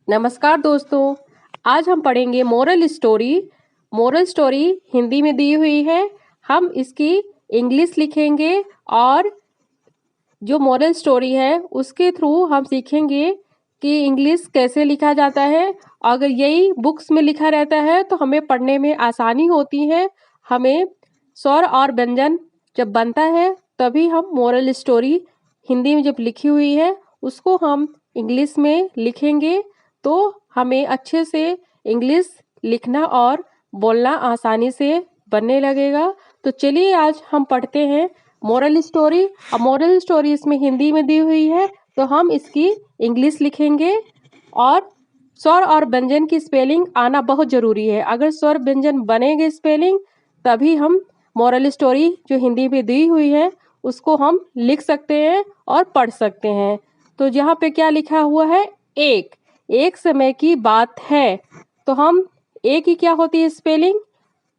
नमस्कार दोस्तों। आज हम पढ़ेंगे moral story. Moral story Hindi में दी हुई है। हम इसकी इंग्लिश लिखेंगे और जो मोरल स्टोरी है उसके थ्रू हम सीखेंगे कि इंग्लिश कैसे लिखा जाता है। अगर यही बुक्स में लिखा रहता है तो हमें पढ़ने में आसानी होती है। हमें स्वर और व्यंजन जब बनता है तभी हम मोरल स्टोरी हिंदी में जब लिखी हुई है उसको हम इंग्लिश में लिखेंगे तो हमें अच्छे से इंग्लिश लिखना और बोलना आसानी से बनने लगेगा। तो चलिए आज हम पढ़ते हैं मोरल स्टोरी। अब मोरल स्टोरी इसमें हिंदी में दी हुई है तो हम इसकी इंग्लिश लिखेंगे और स्वर और व्यंजन की स्पेलिंग आना बहुत ज़रूरी है। अगर स्वर व्यंजन बनेंगे स्पेलिंग तभी हम मोरल स्टोरी जो हिंदी में दी हुई है उसको हम लिख सकते हैं और पढ़ सकते हैं। तो यहाँ पे क्या लिखा हुआ है, एक समय की बात है। तो हम एक की क्या होती है स्पेलिंग,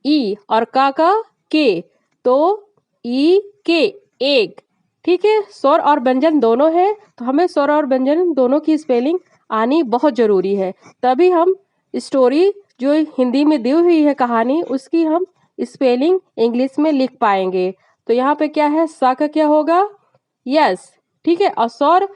ई, और का के, तो ई के एक। ठीक है, स्वर और व्यंजन दोनों है तो हमें स्वर और व्यंजन दोनों की स्पेलिंग आनी बहुत ज़रूरी है। तभी हम स्टोरी जो हिंदी में दी हुई है कहानी उसकी हम स्पेलिंग इंग्लिश में लिख पाएंगे। तो यहाँ पे क्या है, सा का क्या होगा, यस। ठीक है, और स्वर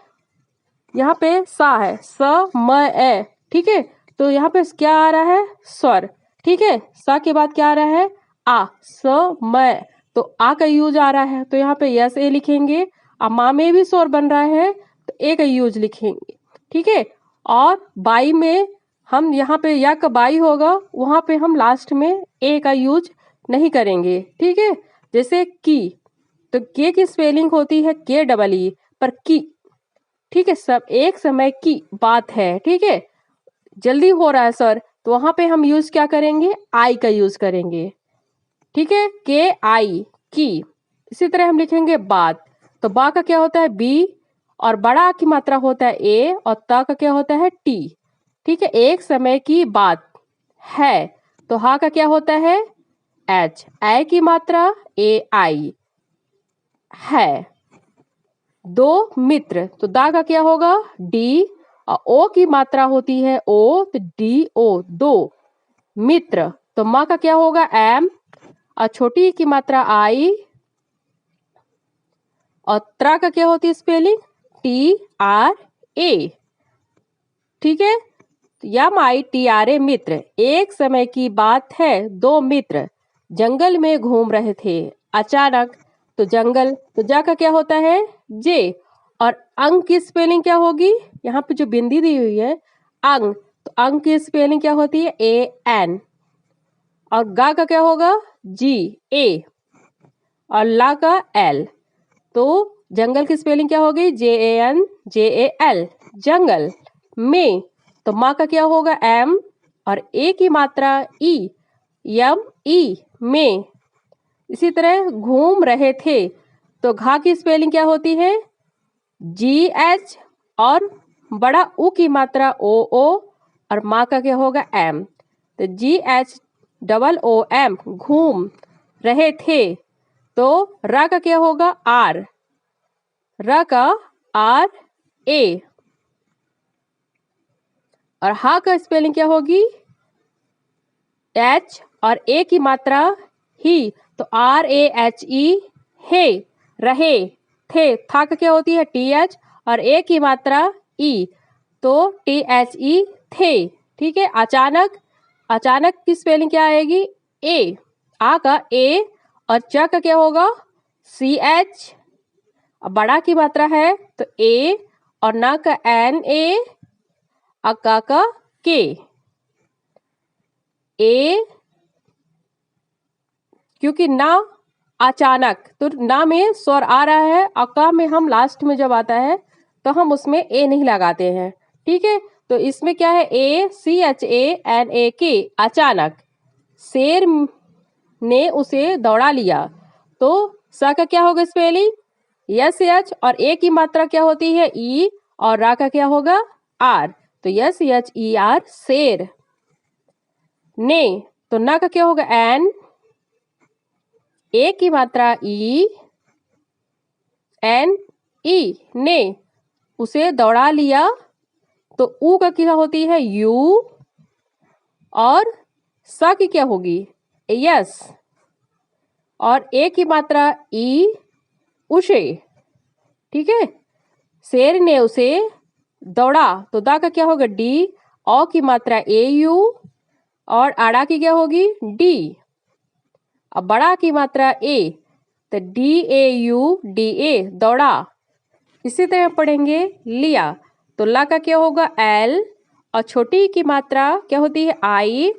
यहाँ पे सा है, स म ए। ठीक है, तो यहाँ पे क्या आ रहा है, स्वर। ठीक है, सा के बाद क्या आ रहा है, आ, स म। तो आ का यूज आ रहा है तो यहाँ पे यस ए लिखेंगे। अमा में भी स्वर बन रहा है तो ए का यूज लिखेंगे। ठीक है, और बाई में हम यहाँ पे या का बाई होगा वहाँ पे हम लास्ट में ए का यूज नहीं करेंगे। ठीक है, जैसे की, तो के की स्पेलिंग होती है के डबल ई, पर की। ठीक है, सब एक समय की बात है। ठीक है, जल्दी हो रहा है सर तो वहां पे हम यूज क्या करेंगे, आई का यूज करेंगे। ठीक है, के आई की। इसी तरह हम लिखेंगे बात, तो बा का क्या होता है बी, और बड़ा की मात्रा होता है ए, और ता का क्या होता है टी। ठीक है, एक समय की बात है तो हा का क्या होता है एच, ए की मात्रा ए आई है। दो मित्र, तो दा का क्या होगा डी, और ओ की मात्रा होती है ओ, तो डी ओ, दो मित्र। तो माँ का क्या होगा एम, और छोटी की मात्रा आई, और त्रा का क्या होती है स्पेलिंग टी आर ए। ठीक है, यम आई टी आर ए, मित्र। एक समय की बात है, दो मित्र जंगल में घूम रहे थे अचानक। तो जंगल, तो जा का क्या होता है जे, और अंग की स्पेलिंग क्या होगी, यहाँ पे जो बिंदी दी हुई है अंग, तो अंग की स्पेलिंग क्या होती है ए एन, और गा का क्या होगा जी ए, और ला का एल। तो जंगल की स्पेलिंग क्या होगी जे A N J A L, जंगल में। तो माँ का क्या होगा एम, और ए की मात्रा ई, यम ई में। इसी तरह घूम रहे थे, तो घा की स्पेलिंग क्या होती है जी एच, और बड़ा ऊ की मात्रा ओ ओ, और माँ का क्या होगा एम। तो G H double O M, घूम रहे थे। तो रा का क्या होगा आर, रा का आर ए, और हा का स्पेलिंग क्या होगी एच, और ए की मात्रा ही, तो आर ए एच ई, हे, रहे थे। था का क्या होती है टी एच, और ए की मात्रा ई, तो टी एच ई थे। ठीक है, अचानक, अचानक की स्पेलिंग क्या आएगी ए, आ का ए, और च का क्या होगा सी एच, बड़ा की मात्रा है तो ए, और ना का एन ए, अका का के ए, क्योंकि ना अचानक, तो ना में स्वर आ रहा है, अका में हम लास्ट में जब आता है तो हम उसमें ए नहीं लगाते हैं। ठीक है, तो इसमें क्या है ए सी एच ए एन ए के, अचानक। शेर ने उसे दौड़ा लिया, तो सा का क्या होगा स्पेलिंग यस एच, और ए की मात्रा क्या होती है ई, और रा का क्या होगा आर, तो यस एच ई आर, शेर ने। तो ना का क्या होगा एन, ए की मात्रा ई, एन ई, ने उसे दौड़ा लिया तो ऊ का क्या होती है यू, और सा की क्या होगी यस, और ए की मात्रा ई, उसे। ठीक है, शेर ने उसे दौड़ा, तो दा का क्या होगा डी, औ की मात्रा ए यू, और आड़ा की क्या होगी डी। अब बड़ा की मात्रा ए, तो D A U D A, दौड़ा। इसी तरह पढ़ेंगे लिया, तो ला का क्या होगा एल, और छोटी की मात्रा क्या होती है आई,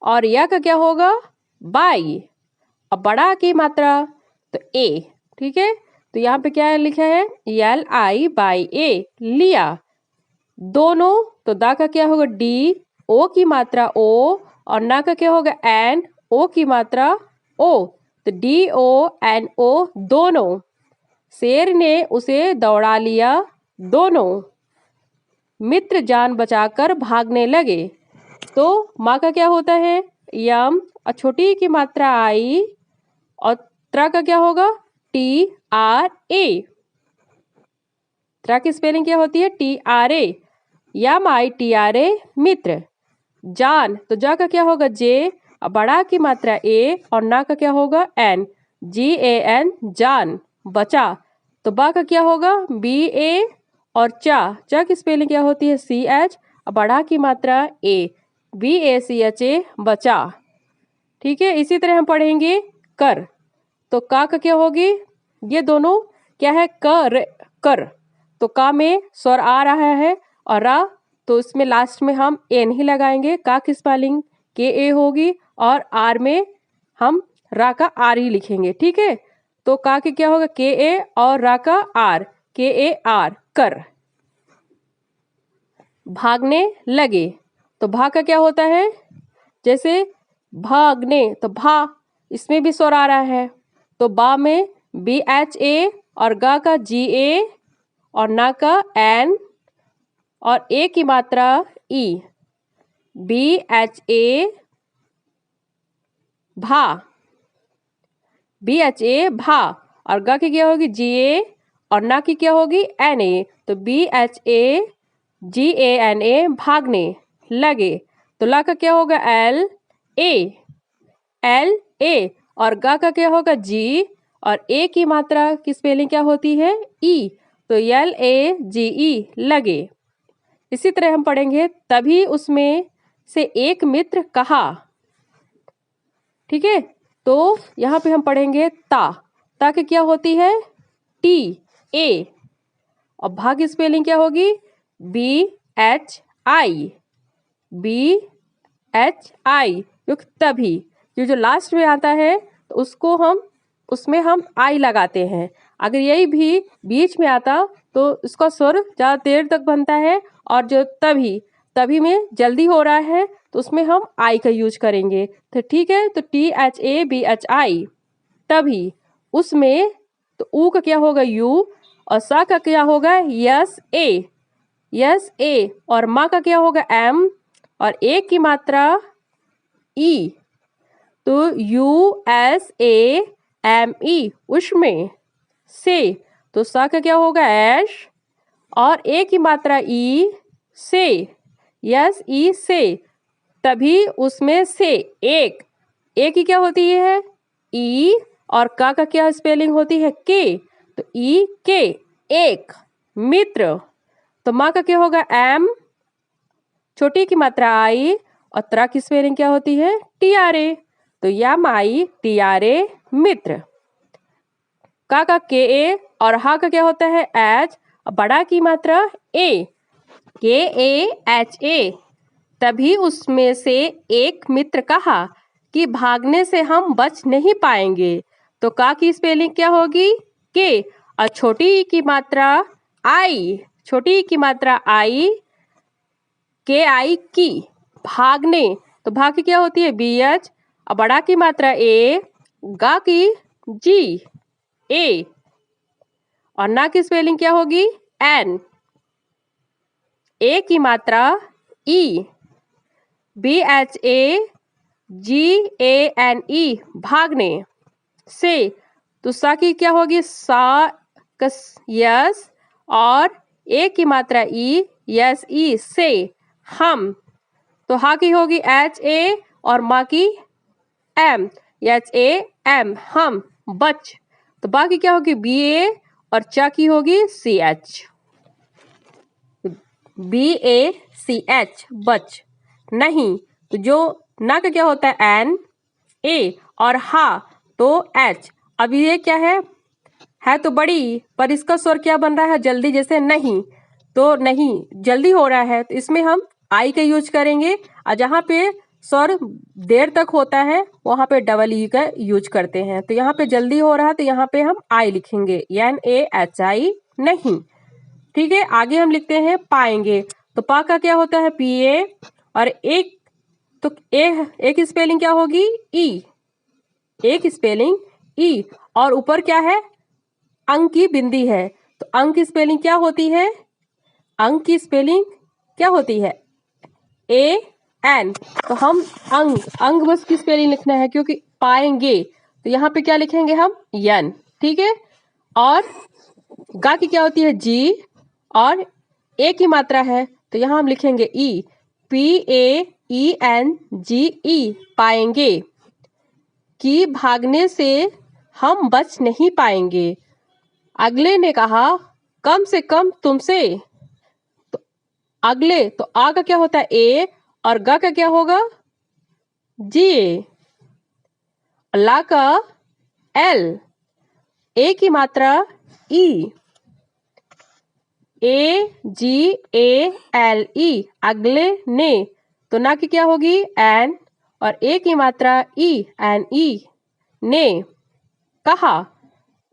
और या का क्या होगा बाई। अब बड़ा की मात्रा तो ए। ठीक है, तो यहाँ पे क्या लिखा है एल आई बाई ए, लिया। दोनों, तो दा का क्या होगा डी, ओ की मात्रा ओ, और ना का क्या होगा एन, ओ की मात्रा ओ, तो डी ओ एन ओ, दोनों। शेर ने उसे दौड़ा लिया, दोनों। मित्र जान बचाकर भागने लगे, तो माँ का क्या होता है यम, और छोटी की मात्रा आई, और त्रा का क्या होगा टी आर ए। त्रा की स्पेलिंग क्या होती है T R A, M I T R A, मित्र। जान, तो जा का क्या होगा जे, और बड़ा की मात्रा ए, और ना का क्या होगा एन, जी ए एन, जान, बचा। तो बा का क्या होगा बी ए, और चा की स्पेलिंग क्या होती है सी एच, और बड़ा की मात्रा ए, B A C H A, बचा। ठीक है, इसी तरह हम पढ़ेंगे कर, तो का क्या होगी, ये दोनों क्या है कर, कर। तो का में स्वर आ रहा है, और रा, तो इसमें लास्ट में हम ए नहीं लगाएंगे, का की स्पेलिंग के ए होगी, और आर में हम रा का आर ही लिखेंगे। ठीक है, तो का के क्या होगा के ए, और रा का आर, के ए आर, कर। भागने लगे, तो भा का क्या होता है जैसे भागने, तो भा, इसमें भी स्वर आ रहा है, तो बा में बी एच ए, और गा का जी ए, और ना का एन, और ए की मात्रा ई, बी एच ए, भा, बी एच ए, भा। और गा की क्या होगी जी ए, और ना की क्या होगी एन ए, तो B H A G A N A, भागने लगे। तो ला का क्या होगा एल ए, एल ए, और गा का क्या होगा जी, और ए की मात्रा की स्पेलिंग क्या होती है ई, तो एल ए जी ई, लगे। इसी तरह हम पढ़ेंगे तभी उसमें से एक मित्र कहा। ठीक है, तो यहाँ पे हम पढ़ेंगे ता की क्या होती है टी ए, और भा की स्पेलिंग क्या होगी B H I, B H I, क्योंकि तभी जो लास्ट में आता है तो उसको हम उसमें हम आई लगाते हैं। अगर यही भी बीच में आता तो इसका स्वर ज़्यादा देर तक बनता है, और जो तभी में जल्दी हो रहा है तो उसमें हम आई का यूज करेंगे। तो ठीक है, तो T H A B H I, तभी। उसमें, तो ऊ का क्या होगा यू, और सा का क्या होगा यस ए, और माँ का क्या होगा एम, और ए की मात्रा ई, तो U S A M E, उसमें। से, तो सा का क्या होगा ऐश, और ए की मात्रा ई, से, यस ई, से। तभी उसमें से एक, ए की क्या होती है ई, और का क्या स्पेलिंग होती है के, तो ई के, एक, मित्र। तो माँ का क्या होगा एम, छोटी की मात्रा आई, और त्रा की स्पेलिंग क्या होती है टी आर ए, तो यम आई टी आर ए, मित्र। का के ए, और हा का क्या होता है एच, और बड़ा की मात्रा ए, के ए एच ए। तभी उसमें से एक मित्र कहा कि भागने से हम बच नहीं पाएंगे, तो का की स्पेलिंग क्या होगी के, और छोटी की मात्रा आई, छोटी की मात्रा आई, के आई की, भागने। तो भाग की क्या होती है बी एच, और बड़ा की मात्रा ए, गा की जी ए, और ना की स्पेलिंग क्या होगी एन, ए की मात्रा E, B H A G A N E, भागने से। तो सा की क्या होगी सा कस यस, और ए की मात्रा ई, यस ई से, हम। तो हा की होगी एच ए और माँ की एम, एच ए एम, हम, बच। तो बा की क्या होगी बी ए और चा की होगी सी एच, बी ए सी एच, बच। नहीं, तो जो ना का क्या होता है एन ए और हा तो एच। अब ये क्या है तो बड़ी, पर इसका स्वर क्या बन रहा है जल्दी, जैसे नहीं, तो नहीं जल्दी हो रहा है तो इसमें हम आई का यूज करेंगे, और जहाँ पे स्वर देर तक होता है वहाँ पे डबल ई का यूज करते हैं। तो यहाँ पे जल्दी हो रहा है तो यहाँ पे हम आई लिखेंगे, एन ए एच आई, नहीं। ठीक है, आगे हम लिखते हैं पाएंगे। तो पा का क्या होता है पी ए, और एक तो एक स्पेलिंग क्या होगी ई, एक स्पेलिंग ई, और ऊपर क्या है अंक की बिंदी है। तो अंक की स्पेलिंग क्या होती है, अंक की स्पेलिंग क्या होती है ए एन। तो हम अंग बस की स्पेलिंग लिखना है, क्योंकि पाएंगे तो यहाँ पे क्या लिखेंगे हम यन। ठीक है, और गा की क्या होती है जी, और ए की मात्रा है तो यहाँ हम लिखेंगे ई, P A E N G ई, पाएंगे। कि भागने से हम बच नहीं पाएंगे। अगले ने कहा कम से कम तुमसे, तो अगले तो आ का क्या होता है ए, और गा का क्या होगा जी, ला का एल, ए की मात्रा ई, ए जी ए एल ई, अगले ने। तो ना की क्या होगी एन, और ए की मात्रा ई, एन ई, ने कहा।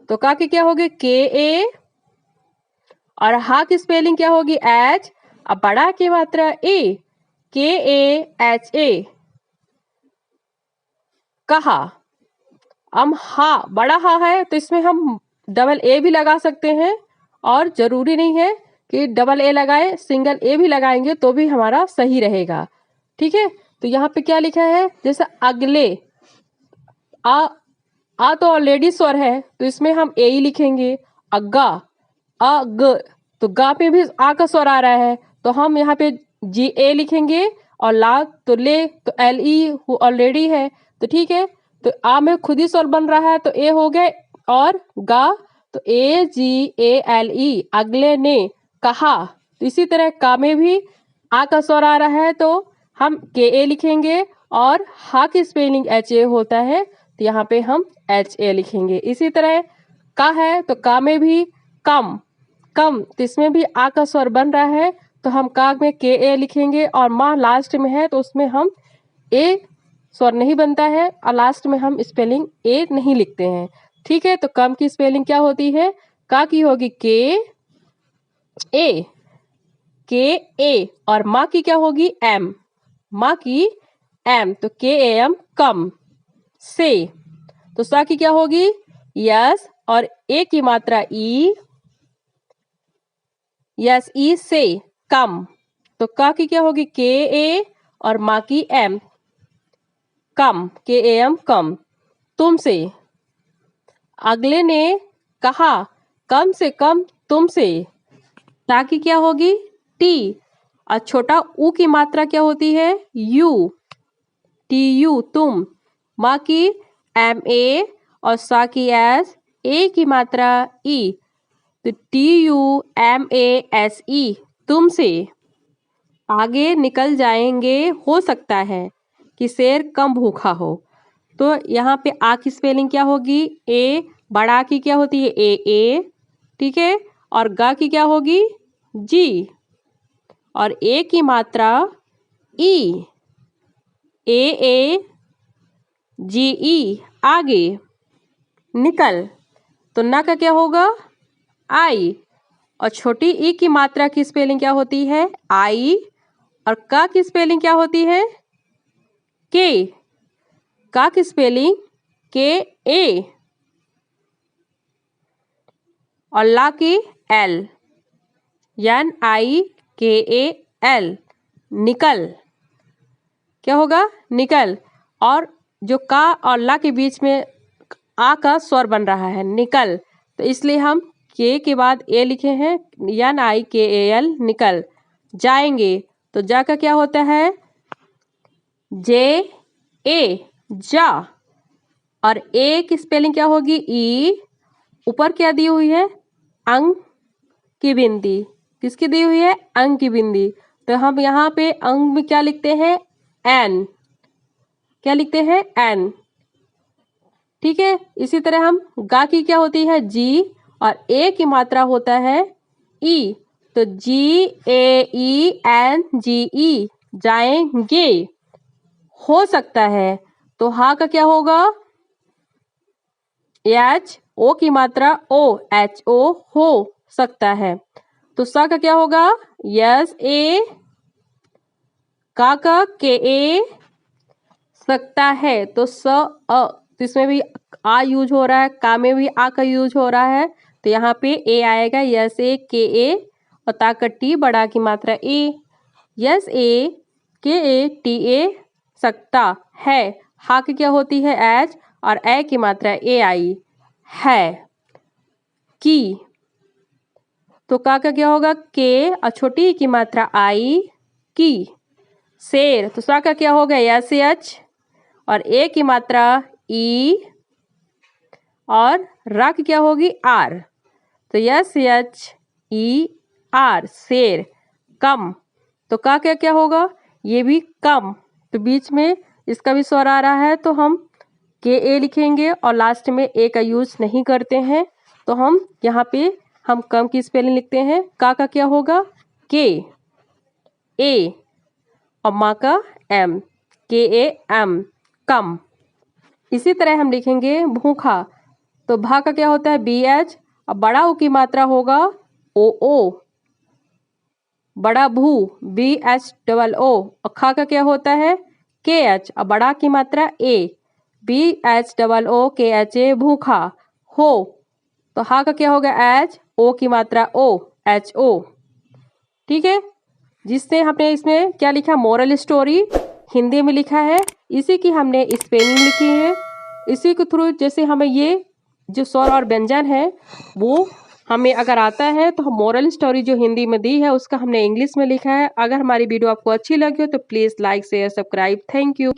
तो का की क्या होगी के ए, और हा की स्पेलिंग क्या होगी एच, अब बड़ा की मात्रा ए, के ए एच ए, कहा। अब हा बड़ा हा है तो इसमें हम डबल ए भी लगा सकते हैं, और जरूरी नहीं है कि डबल ए लगाए, सिंगल ए भी लगाएंगे तो भी हमारा सही रहेगा। ठीक है, तो यहाँ पे क्या लिखा है जैसे अगले, आ तो ऑलरेडी स्वर है तो इसमें हम ए ही लिखेंगे। अगा, अग, तो गा पे भी आ का स्वर आ रहा है तो हम यहाँ पे जी ए लिखेंगे, और ला तो ले तो एल ई ऑलरेडी है तो ठीक है। तो आ में खुद ही स्वर बन रहा है तो ए हो गए, और गा तो ए जी ए एल ई, अगले ने कहा। तो इसी तरह का में भी आ का स्वर आ रहा है तो हम के ए लिखेंगे, और हा की स्पेलिंग एच ए होता है तो यहाँ पे हम एच ए लिखेंगे। इसी तरह का है तो का में भी कम, कम तो इसमें भी आ का स्वर बन रहा है तो हम का में के ए लिखेंगे, और माँ लास्ट में है तो उसमें हम ए स्वर नहीं बनता है, और लास्ट में हम स्पेलिंग ए नहीं लिखते हैं। ठीक है, तो कम की स्पेलिंग क्या होती है, का की होगी के ए, के ए, और माँ की क्या होगी एम, माँ की एम, तो के ए एम, कम से। तो सा की क्या होगी यस, और ए की मात्रा ई, यस ई से, कम। तो का की क्या होगी के ए, और माँ की एम, कम, के ए एम, कम, तुमसे। अगले ने कहा कम से कम तुमसे, ता की क्या होगी टी, और छोटा ऊ की मात्रा क्या होती है यू, टी यू, तुम। माँ की एम ए, और सा की एस, ए की मात्रा ई, तो T U M A S E, तुमसे। आगे निकल जाएंगे, हो सकता है कि शेर कम भूखा हो। तो यहाँ पे आ की स्पेलिंग क्या होगी ए, बड़ा की क्या होती है ए ए, ठीक है, और गा की क्या होगी जी, और ए की मात्रा ई, ए जी ई, आगे निकल। तो ना का क्या होगा आई, और छोटी ई की मात्रा की स्पेलिंग क्या होती है आई, और का की स्पेलिंग क्या होती है के, का की स्पेलिंग के ए, और ला की एल, एन आई के ए एल, निकल। क्या होगा निकल, और जो का और ला के बीच में आ का स्वर बन रहा है निकल, तो इसलिए हम के बाद ए लिखे हैं, एन आई के ए एल, निकल। जाएंगे। तो जा का क्या होता है? जे ए, जा। और ए की स्पेलिंग क्या होगी? ई। ऊपर क्या दी हुई है? अंग की बिंदी। किसकी दी हुई है? अंग की बिंदी। तो हम यहाँ पे अंग में क्या लिखते हैं? एन। क्या लिखते हैं? एन। ठीक है। इसी तरह हम गा की क्या होती है? जी। और ए की मात्रा होता है ई। तो जी ए ई एन जी ई, जाएंगे। हो सकता है, तो हा का क्या होगा? एच। ओ की मात्रा ओ, एच ओ, हो सकता है। तो सा का क्या होगा? यस ए। का के ए, सकता है। तो स अ, तो इसमें भी आ यूज हो रहा है, का में भी आ का यूज हो रहा है। तो यहाँ पे ए आएगा, यस ए के ए, और ता का टी, बड़ा की मात्रा ए। यस ए के ए टी ए, सकता है। हा की क्या होती है? एच। और ए की मात्रा ए आई, है। की। तो का क्या होगा? के, और छोटी की मात्रा आई, की। शेर। तो सा का क्या होगा? Yes H. और ए की मात्रा ई, और रा की क्या होगी? आर। तो यस एच ई आर, शेर। कम। तो का क्या क्या होगा? ये भी कम। तो बीच में इसका भी स्वर आ रहा है, तो हम के ए लिखेंगे और लास्ट में ए का यूज नहीं करते हैं। तो हम यहाँ पे हम कम की स्पेलिंग लिखते हैं। का क्या होगा? के ए, और माँ का एम, के ए एम, कम। इसी तरह हम लिखेंगे भूखा। तो भा का क्या होता है? B H. और बड़ा ऊ की मात्रा होगा ओ ओ, बड़ा भू, बी एच डबल ओ। और खा का क्या होता है? के एच। और बड़ा की मात्रा ए, बी एच डबल ओ के एच ए, भूखा। हो। तो हा का क्या होगा? एच। ओ की मात्रा ओ, एच ओ। ठीक है। जिससे हमने इसमें क्या लिखा? मोरल स्टोरी हिंदी में लिखा है। इसी की हमने स्पेलिंग लिखी है। इसी के थ्रू जैसे हमें ये जो स्वर और व्यंजन है वो हमें अगर आता है, तो हम मोरल स्टोरी जो हिंदी में दी है उसका हमने इंग्लिश में लिखा है। अगर हमारी वीडियो आपको अच्छी लगी हो तो please like share subscribe. Thank you.